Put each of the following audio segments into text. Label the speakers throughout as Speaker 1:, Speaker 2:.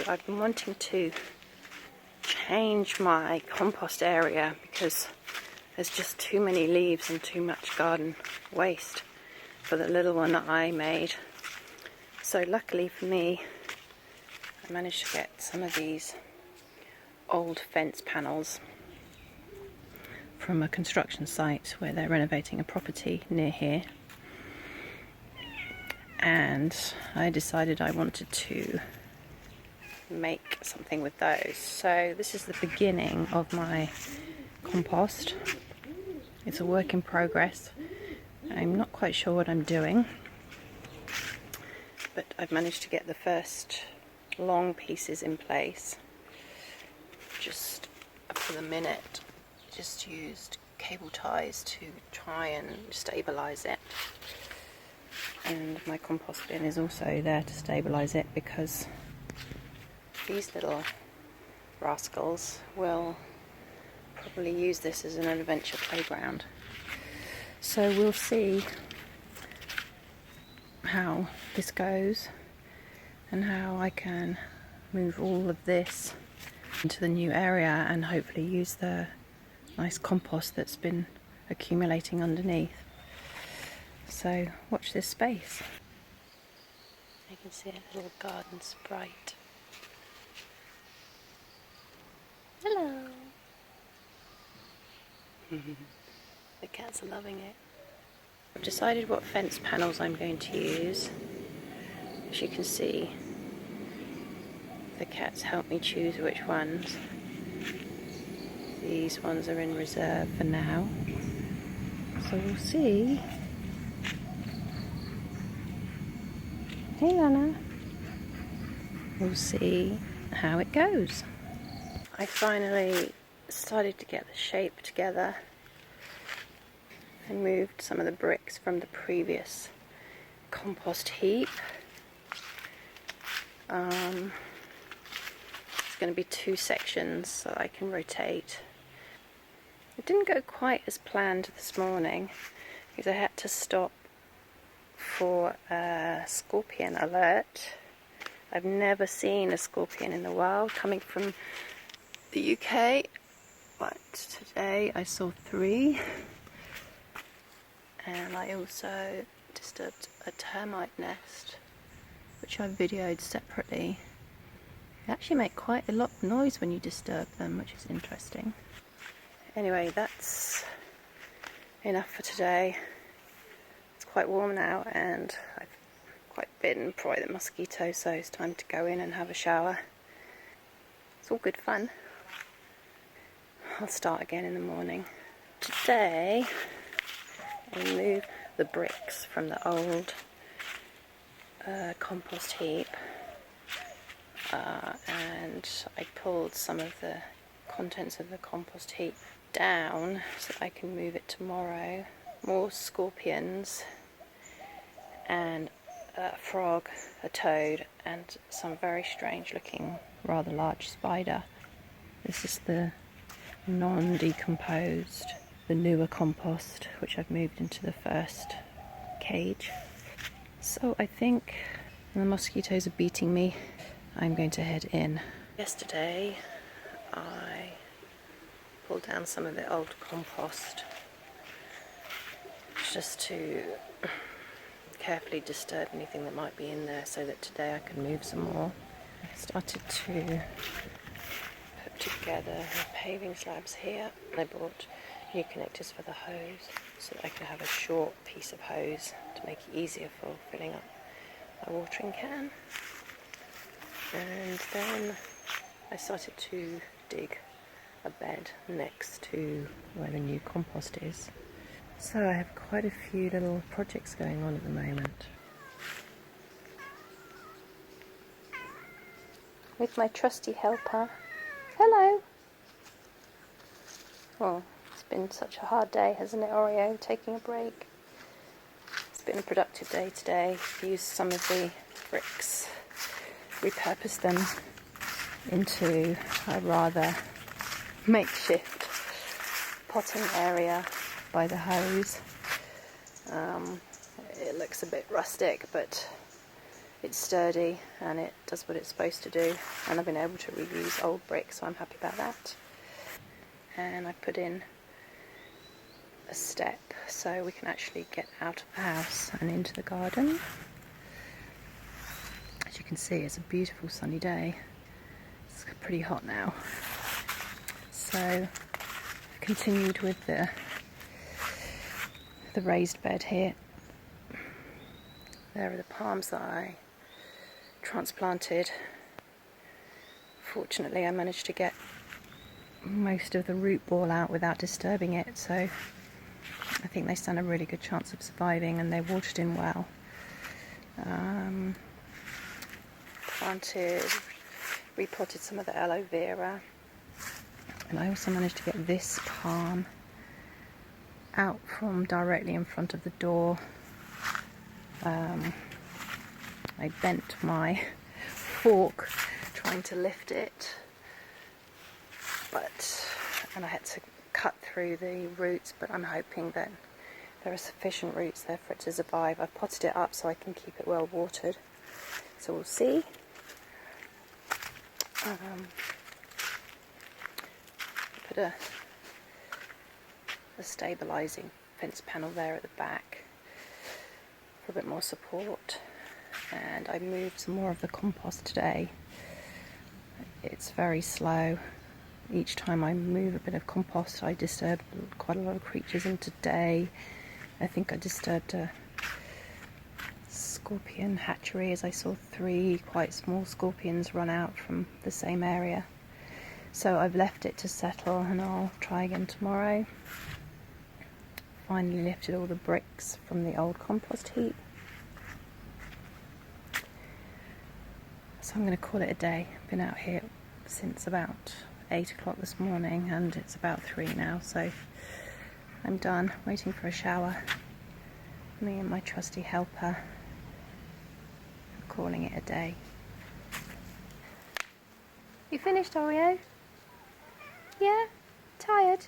Speaker 1: I've been wanting to change my compost area because there's just too many leaves and too much garden waste for the little one that I made. So luckily for me, I managed to get some of these old fence panels from a construction site where they're renovating a property near here, and I decided I wanted to make something with those. So this is the beginning of my compost. It's a work in progress. I'm not quite sure what I'm doing, but I've managed to get the first long pieces in place. Just for the minute, just used cable ties to try and stabilize it, and my compost bin is also there to stabilize it because these little rascals will probably use this as an adventure playground. So we'll see how this goes and how I can move all of this into the new area and hopefully use the nice compost that's been accumulating underneath. So watch this space. You can see a little garden sprite. Hello. The cats are loving it. I've decided what fence panels I'm going to use. As you can see, the cats help me choose which ones. These ones are in reserve for now, so we'll see. Hey Lana. We'll see how it goes. I finally started to get the shape together. I moved some of the bricks from the previous compost heap. It's going to be 2 sections so I can rotate. It didn't go quite as planned this morning because I had to stop for a scorpion alert. I've never seen a scorpion in the wild coming from the UK, but today I saw 3, and I also disturbed a termite nest, which I videoed separately. They actually make quite a lot of noise when you disturb them, which is interesting. Anyway, that's enough for today. It's quite warm now and I've quite bitten by the mosquito, so it's time to go in and have a shower. It's all good fun. I'll start again in the morning. Today I moved the bricks from the old compost heap, and I pulled some of the contents of the compost heap down so that I can move it tomorrow. More scorpions and a frog, a toad, and some very strange looking rather large spider. This is the non-decomposed, the newer compost, which I've moved into the first cage. So I think the mosquitoes are beating me. I'm going to head in. Yesterday I pulled down some of the old compost just to carefully disturb anything that might be in there so that today I can move some more. I started to put together the paving slabs here. I bought new connectors for the hose so that I can have a short piece of hose to make it easier for filling up my watering can. And then I started to dig a bed next to where the new compost is. So I have quite a few little projects going on at the moment. With my trusty helper. Hello! Oh, it's been such a hard day, hasn't it, Oreo? Taking a break. It's been a productive day today. Used some of the bricks, repurposed them into a rather makeshift potting area by the hose. It looks a bit rustic, but it's sturdy and it does what it's supposed to do, and I've been able to reuse old bricks, so I'm happy about that. And I put in a step so we can actually get out of the house and into the garden. As you can see, it's a beautiful sunny day. It's pretty hot now, so I've continued with the raised bed here. There are the palms that I transplanted. Fortunately, I managed to get most of the root ball out without disturbing it, so I think they stand a really good chance of surviving, and they're watered in well. Repotted some of the aloe vera, and I also managed to get this palm out from directly in front of the door. I bent my fork trying to lift it, and I had to cut through the roots, but I'm hoping that there are sufficient roots there for it to survive. I've potted it up so I can keep it well watered, so we'll see. Put a stabilising fence panel there at the back for a bit more support, and I moved some more of the compost today. It's very slow. Each time I move a bit of compost I disturb quite a lot of creatures, and today I think I disturbed a scorpion hatchery, as I saw 3 quite small scorpions run out from the same area. So I've left it to settle and I'll try again tomorrow. Finally lifted all the bricks from the old compost heap. So I'm going to call it a day. I've been out here since about 8 o'clock this morning and it's about 3 now, so I'm done, waiting for a shower. Me and my trusty helper, calling it a day. You finished, Oreo? Yeah? Tired?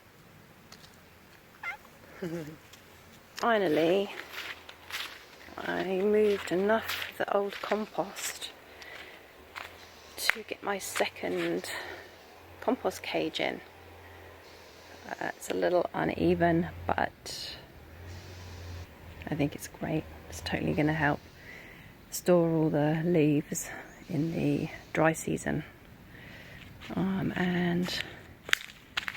Speaker 1: Finally, I moved enough of the old compost to get my second compost cage in. It's a little uneven, but I think it's great. It's totally going to help store all the leaves in the dry season. And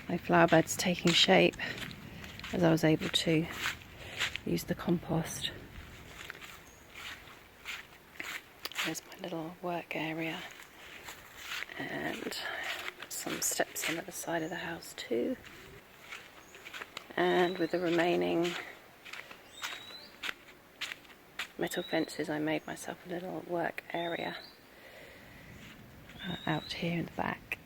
Speaker 1: my flower bed's taking shape as I was able to use the compost. There's my little work area, and put some steps in at the side of the house too. And with the remaining metal fences I made myself a little work area out here in the back.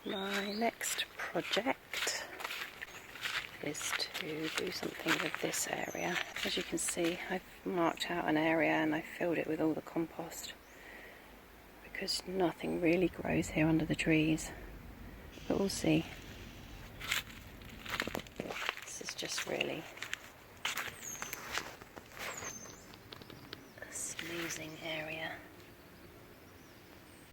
Speaker 1: My next project is to do something with this area. As you can see, I've marked out an area and I filled it with all the compost because nothing really grows here under the trees, but we'll see. This is just really a snoozing area.